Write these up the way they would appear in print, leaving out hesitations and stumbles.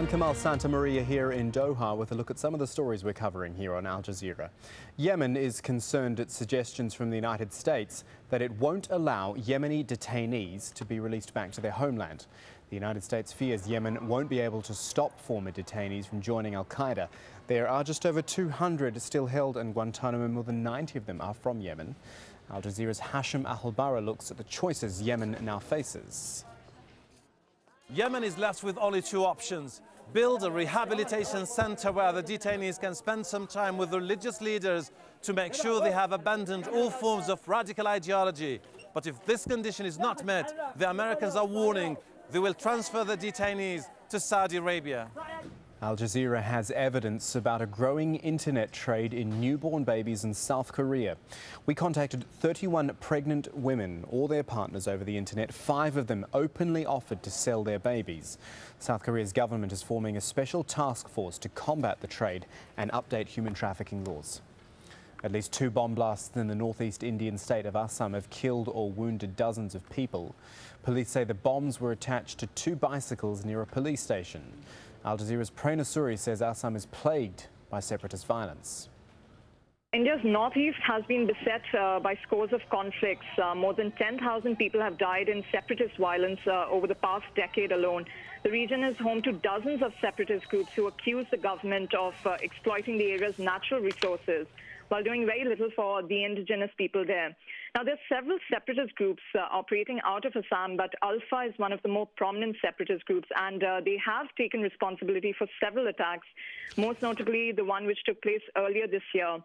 I'm Kamal Santamaria here in Doha with a look at some of the stories we're covering here on Al Jazeera. Yemen is concerned at suggestions from the United States that it won't allow Yemeni detainees to be released back to their homeland. The United States fears Yemen won't be able to stop former detainees from joining al-Qaeda. There are just over 200 still held in Guantanamo. More than 90 of them are from Yemen. Al Jazeera's Hashim Al-Bara looks at the choices Yemen now faces. Yemen is left with only two options: build a rehabilitation center where the detainees can spend some time with religious leaders to make sure they have abandoned all forms of radical ideology. But if this condition is not met, the Americans are warning they will transfer the detainees to Saudi Arabia. Al Jazeera has evidence about a growing internet trade in newborn babies in South Korea. We contacted 31 pregnant women or their partners over the internet. 5 of them openly offered to sell their babies. South Korea's government is forming a special task force to combat the trade and update human trafficking laws. At least 2 bomb blasts in the northeast Indian state of Assam have killed or wounded dozens of people. Police say the bombs were attached to 2 bicycles near a police station. Al Jazeera's Prerna Suri says Assam is plagued by separatist violence. India's northeast has been beset by scores of conflicts. More than 10,000 people have died in separatist violence over the past decade alone. The region is home to dozens of separatist groups who accuse the government of exploiting the area's natural resources while doing very little for the indigenous people there. Now, there are several separatist groups operating out of Assam, but Alpha is one of the more prominent separatist groups, and they have taken responsibility for several attacks, most notably the one which took place earlier this year,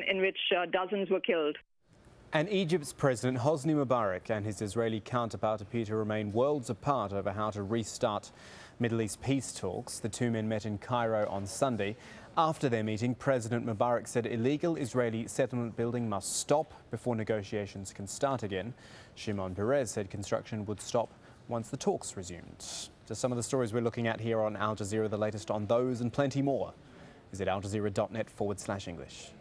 in which dozens were killed. And Egypt's President Hosni Mubarak and his Israeli counterpart appear to remain worlds apart over how to restart Middle East peace talks. The 2 men met in Cairo on Sunday. After their meeting, President Mubarak said illegal Israeli settlement building must stop before negotiations can start again. Shimon Peres said construction would stop once the talks resumed. Just some of the stories we're looking at here on Al Jazeera. The latest on those and plenty more is at aljazeera.net/English.